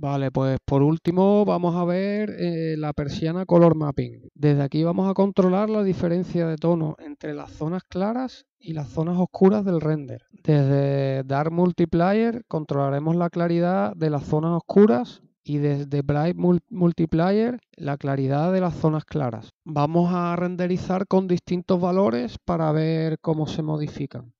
Vale, pues por último vamos a ver la persiana Color Mapping. Desde aquí vamos a controlar la diferencia de tono entre las zonas claras y las zonas oscuras del render. Desde Dark Multiplier controlaremos la claridad de las zonas oscuras y desde Bright Multiplier la claridad de las zonas claras. Vamos a renderizar con distintos valores para ver cómo se modifican.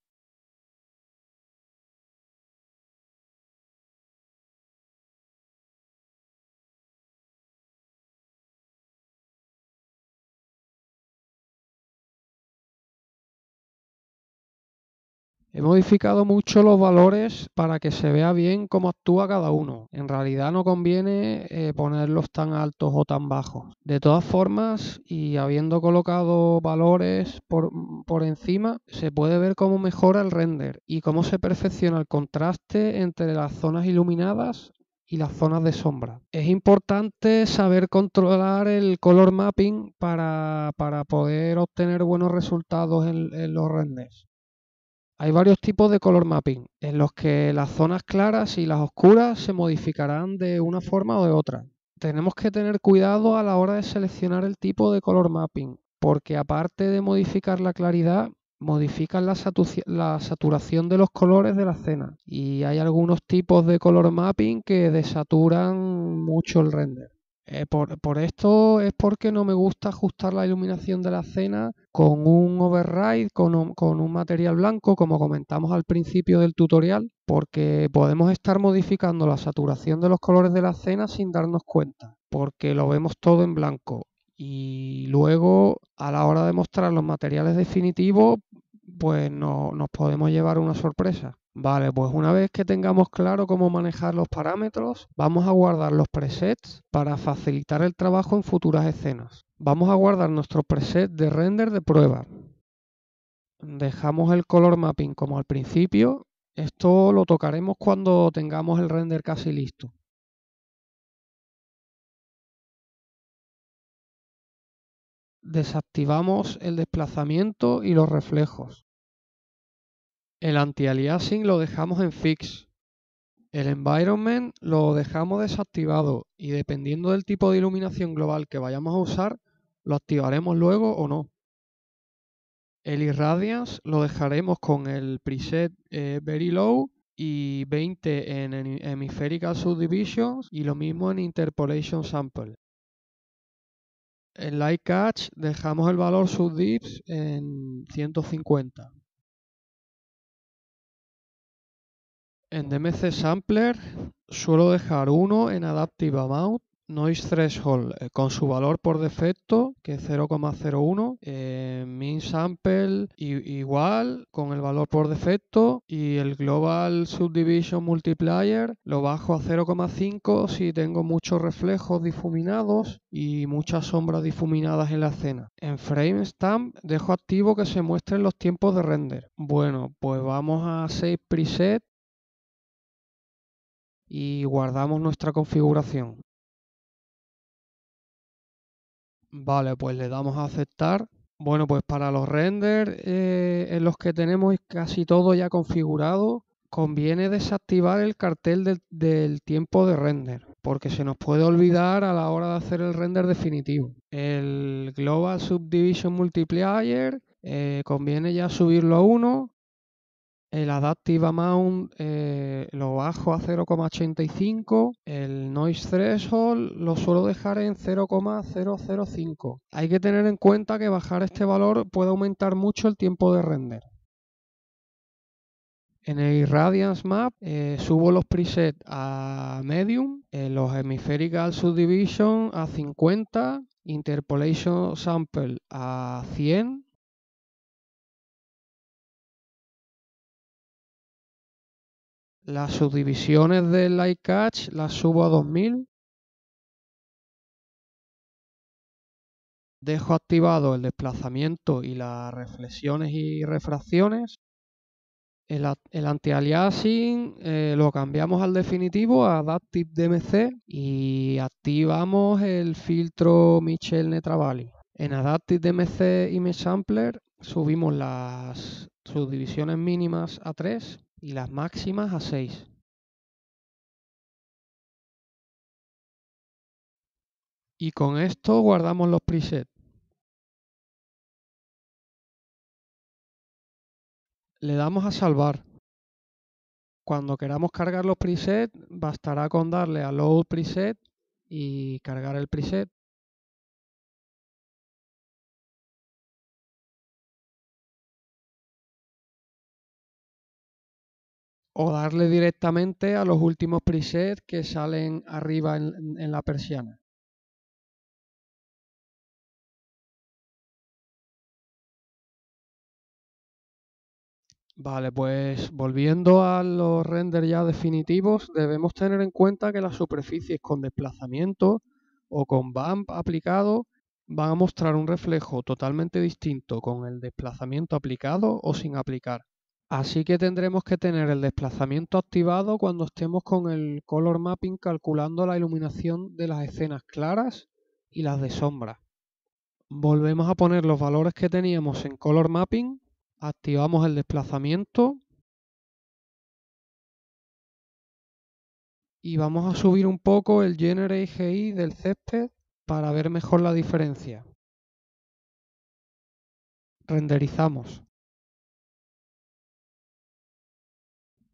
He modificado mucho los valores para que se vea bien cómo actúa cada uno. En realidad no conviene ponerlos tan altos o tan bajos. De todas formas, y habiendo colocado valores por encima, se puede ver cómo mejora el render y cómo se perfecciona el contraste entre las zonas iluminadas y las zonas de sombra. Es importante saber controlar el color mapping para poder obtener buenos resultados en los renders. Hay varios tipos de color mapping, en los que las zonas claras y las oscuras se modificarán de una forma o de otra. Tenemos que tener cuidado a la hora de seleccionar el tipo de color mapping, porque aparte de modificar la claridad, modifican la saturación de los colores de la escena. Y hay algunos tipos de color mapping que desaturan mucho el render. Por esto es porque no me gusta ajustar la iluminación de la escena con un override, con un material blanco, como comentamos al principio del tutorial, porque podemos estar modificando la saturación de los colores de la escena sin darnos cuenta, porque lo vemos todo en blanco. Y luego, a la hora de mostrar los materiales definitivos, pues no, nos podemos llevar una sorpresa. Vale, pues una vez que tengamos claro cómo manejar los parámetros, vamos a guardar los presets para facilitar el trabajo en futuras escenas. Vamos a guardar nuestro preset de render de prueba. Dejamos el color mapping como al principio. Esto lo tocaremos cuando tengamos el render casi listo. Desactivamos el desplazamiento y los reflejos. El anti-aliasing lo dejamos en fix. El environment lo dejamos desactivado y dependiendo del tipo de iluminación global que vayamos a usar, lo activaremos luego o no. El irradiance lo dejaremos con el preset very low y 20 en hemispherical subdivisions y lo mismo en interpolation sample. En light catch dejamos el valor subdips en 150. En DMC Sampler suelo dejar uno en Adaptive Amount, Noise Threshold con su valor por defecto, que es 0,01. Min Sample igual, con el valor por defecto. Y el Global Subdivision Multiplier lo bajo a 0,5 si tengo muchos reflejos difuminados y muchas sombras difuminadas en la escena. En Frame Stamp dejo activo que se muestren los tiempos de render. Bueno, pues vamos a Save Preset y guardamos nuestra configuración. Vale, pues le damos a aceptar. Bueno, pues para los renders en los que tenemos casi todo ya configurado, conviene desactivar el cartel del tiempo de render, porque se nos puede olvidar a la hora de hacer el render definitivo. El Global Subdivision Multiplier conviene ya subirlo a 1. El Adaptive Amount lo bajo a 0,85. El Noise Threshold lo suelo dejar en 0,005. Hay que tener en cuenta que bajar este valor puede aumentar mucho el tiempo de render. En el Irradiance Map subo los presets a Medium, los Hemispherical Subdivision a 50, Interpolation Sample a 100. Las subdivisiones del Light Catch las subo a 2000. Dejo activado el desplazamiento y las reflexiones y refracciones. El anti-aliasing lo cambiamos al definitivo a Adaptive DMC y activamos el filtro Michel Netravali. En Adaptive DMC Image Sampler subimos las subdivisiones mínimas a 3 y las máximas a 6. Y con esto guardamos los presets. Le damos a salvar. Cuando queramos cargar los presets, bastará con darle a Load Preset y cargar el preset. O darle directamente a los últimos presets que salen arriba en la persiana. Vale, pues volviendo a los renders ya definitivos, debemos tener en cuenta que las superficies con desplazamiento o con bump aplicado van a mostrar un reflejo totalmente distinto con el desplazamiento aplicado o sin aplicar. Así que tendremos que tener el desplazamiento activado cuando estemos con el color mapping calculando la iluminación de las escenas claras y las de sombra. Volvemos a poner los valores que teníamos en color mapping, activamos el desplazamiento y vamos a subir un poco el Generate GI del césped para ver mejor la diferencia. Renderizamos.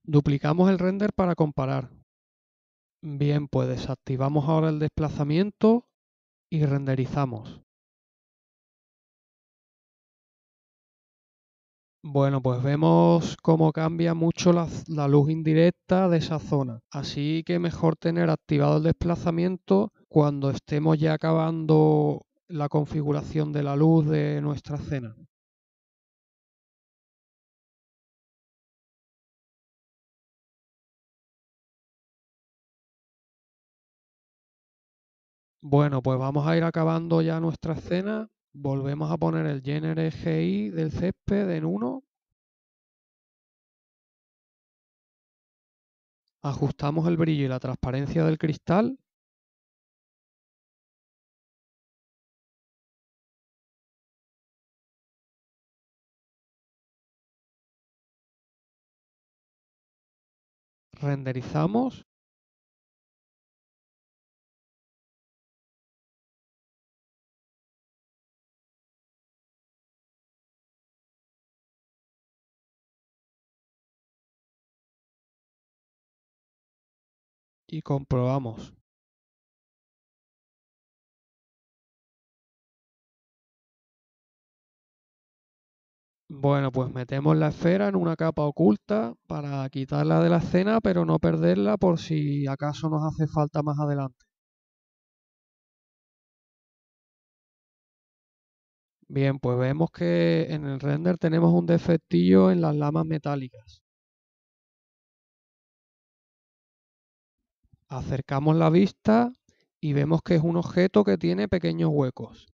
Duplicamos el render para comparar. Bien, pues desactivamos ahora el desplazamiento y renderizamos. Bueno, pues vemos cómo cambia mucho la luz indirecta de esa zona. Así que mejor tener activado el desplazamiento cuando estemos ya acabando la configuración de la luz de nuestra escena. Bueno, pues vamos a ir acabando ya nuestra escena. Volvemos a poner el Generate GI del césped en 1. Ajustamos el brillo y la transparencia del cristal. Renderizamos. Y comprobamos. Bueno, pues metemos la esfera en una capa oculta para quitarla de la escena, pero no perderla por si acaso nos hace falta más adelante. Bien, pues vemos que en el render tenemos un defectillo en las lamas metálicas. Acercamos la vista y vemos que es un objeto que tiene pequeños huecos.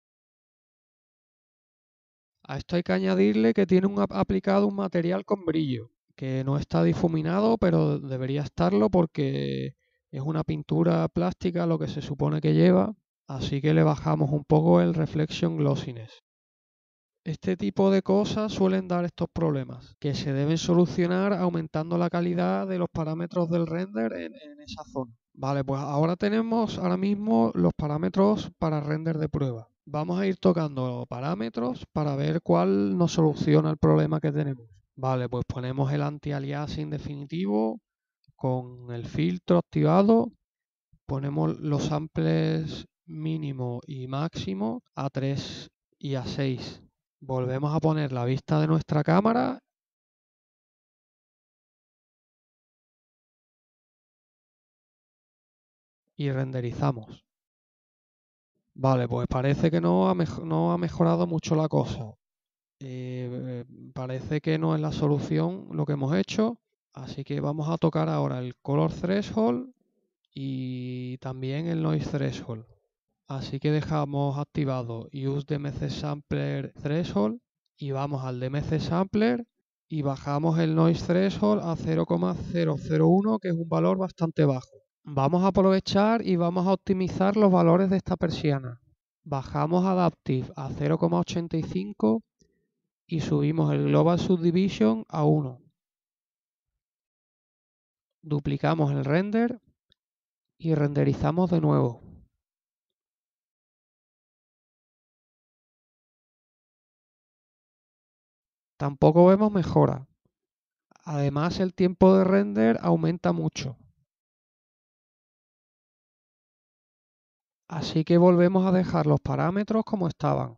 A esto hay que añadirle que tiene aplicado un material con brillo, que no está difuminado, pero debería estarlo porque es una pintura plástica lo que se supone que lleva, así que le bajamos un poco el Reflection Glossiness. Este tipo de cosas suelen dar estos problemas, que se deben solucionar aumentando la calidad de los parámetros del render en esa zona. Vale, pues ahora tenemos ahora mismo los parámetros para render de prueba. Vamos a ir tocando parámetros para ver cuál nos soluciona el problema que tenemos. Vale, pues ponemos el anti-aliasing definitivo con el filtro activado. Ponemos los samples mínimo y máximo a 3 y a 6. Volvemos a poner la vista de nuestra cámara y renderizamos. Vale, pues parece que no ha mejorado mucho la cosa. Parece que no es la solución lo que hemos hecho, así que vamos a tocar ahora el Color Threshold y también el Noise Threshold. Así que dejamos activado Use DMC Sampler Threshold y vamos al DMC Sampler y bajamos el Noise Threshold a 0,001, que es un valor bastante bajo. Vamos a aprovechar y vamos a optimizar los valores de esta persiana. Bajamos Adaptive a 0,85 y subimos el Global Subdivision a 1. Duplicamos el render y renderizamos de nuevo. tampoco vemos mejora. Además, el tiempo de render aumenta mucho. Así que volvemos a dejar los parámetros como estaban.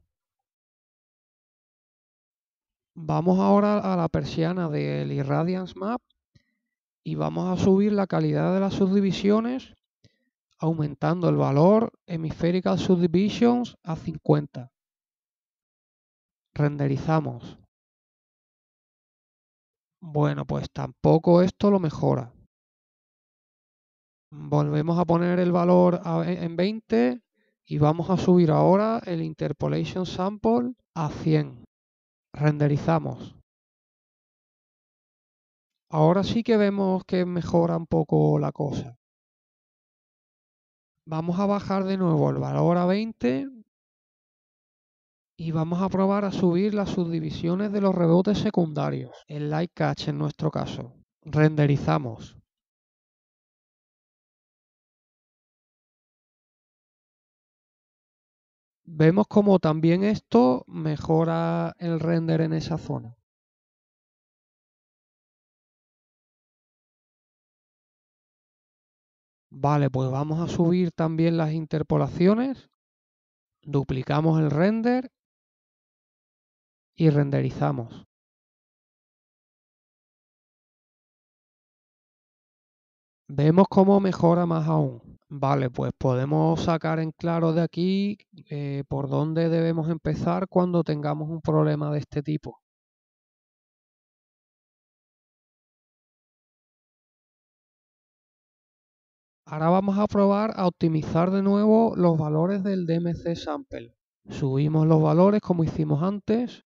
Vamos ahora a la persiana del Irradiance Map y vamos a subir la calidad de las subdivisiones aumentando el valor Hemispherical Subdivisions a 50. Renderizamos. Bueno, pues tampoco esto lo mejora. Volvemos a poner el valor en 20 y vamos a subir ahora el Interpolation Sample a 100. Renderizamos. Ahora sí que vemos que mejora un poco la cosa. Vamos a bajar de nuevo el valor a 20 y vamos a probar a subir las subdivisiones de los rebotes secundarios, el light catch en nuestro caso. Renderizamos. Vemos como también esto mejora el render en esa zona. Vale, pues vamos a subir también las interpolaciones, duplicamos el render y renderizamos. Vemos cómo mejora más aún. Vale, pues podemos sacar en claro de aquí por dónde debemos empezar cuando tengamos un problema de este tipo. Ahora vamos a probar a optimizar de nuevo los valores del DMC Sample. Subimos los valores como hicimos antes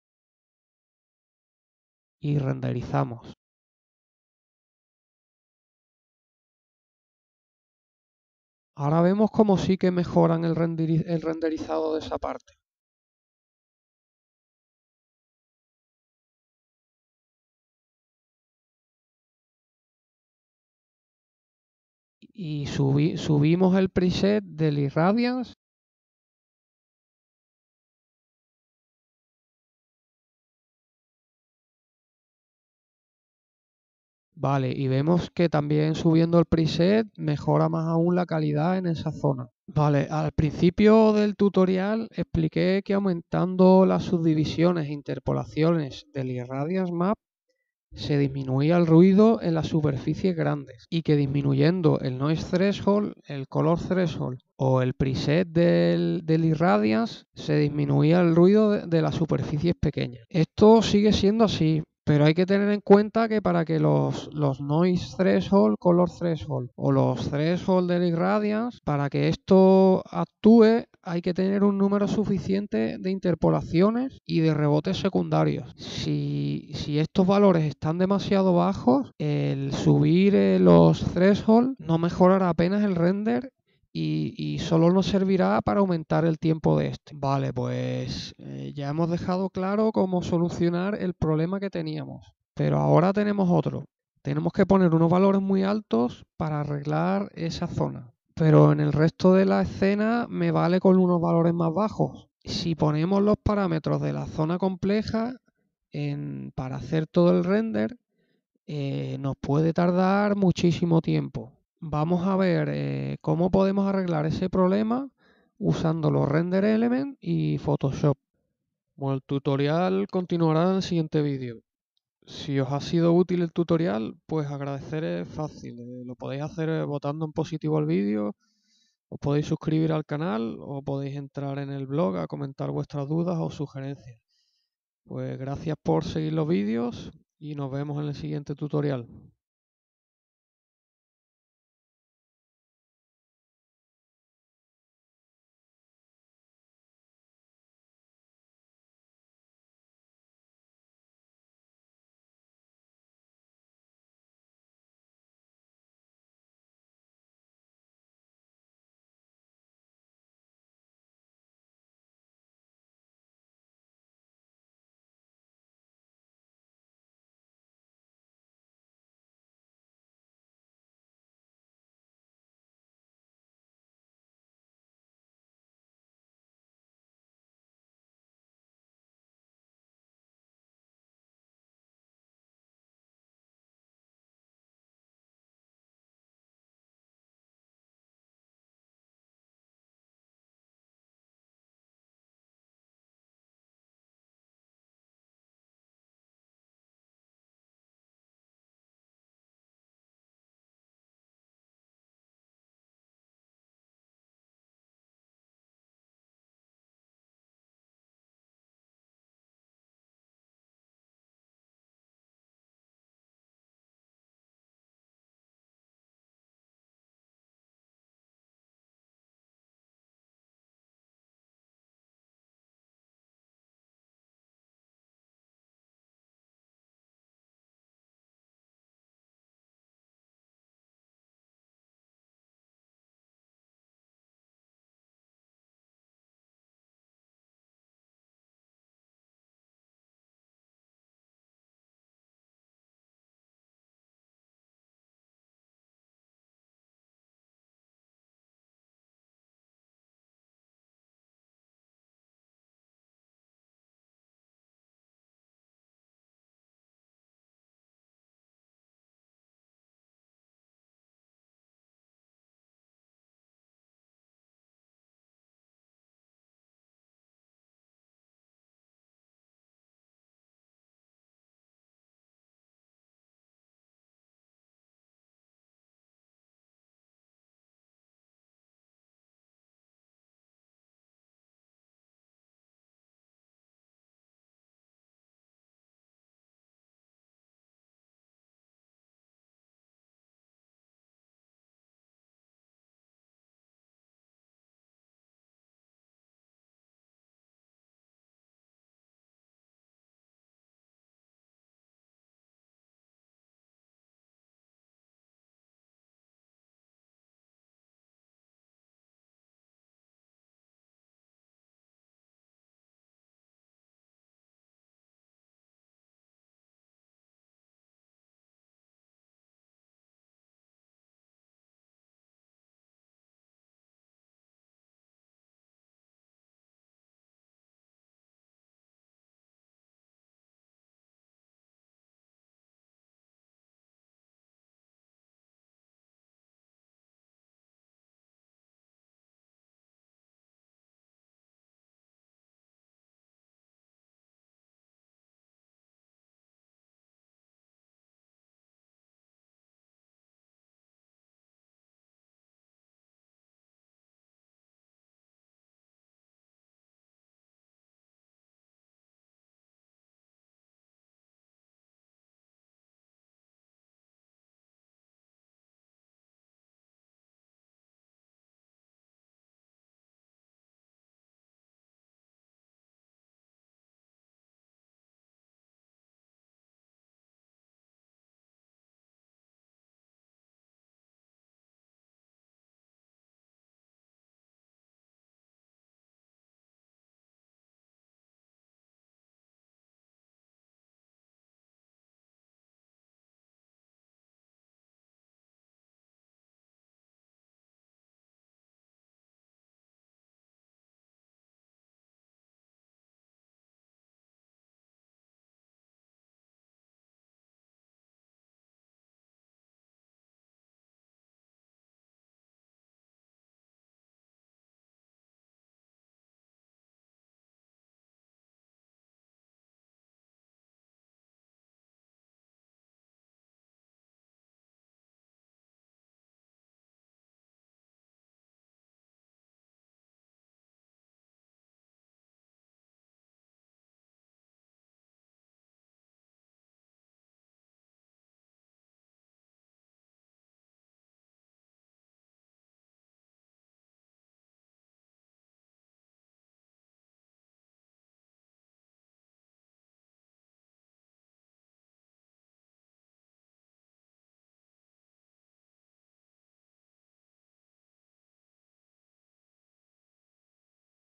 y renderizamos. Ahora vemos cómo sí que mejoran el renderizado de esa parte. Y subimos el preset del Irradiance. Vale, y vemos que también subiendo el preset mejora más aún la calidad en esa zona. Vale, al principio del tutorial expliqué que aumentando las subdivisiones e interpolaciones del Irradiance Map se disminuía el ruido en las superficies grandes y que disminuyendo el Noise Threshold, el Color Threshold o el preset del Irradiance se disminuía el ruido de las superficies pequeñas. Esto sigue siendo así, pero hay que tener en cuenta que para que los Noise Threshold, Color Threshold o los Threshold del Irradiance, para que esto actúe hay que tener un número suficiente de interpolaciones y de rebotes secundarios. Si estos valores están demasiado bajos, el subir los threshold no mejorará apenas el render y solo nos servirá para aumentar el tiempo de este. Vale, pues ya hemos dejado claro cómo solucionar el problema que teníamos. Pero ahora tenemos otro. Tenemos que poner unos valores muy altos para arreglar esa zona. Pero en el resto de la escena me vale con unos valores más bajos. Si ponemos los parámetros de la zona compleja para hacer todo el render, nos puede tardar muchísimo tiempo. Vamos a ver cómo podemos arreglar ese problema usando los Render Elements y Photoshop. Bueno, el tutorial continuará en el siguiente vídeo. Si os ha sido útil el tutorial, pues agradecer es fácil. Lo podéis hacer votando en positivo al vídeo, os podéis suscribir al canal o podéis entrar en el blog a comentar vuestras dudas o sugerencias. Pues gracias por seguir los vídeos y nos vemos en el siguiente tutorial.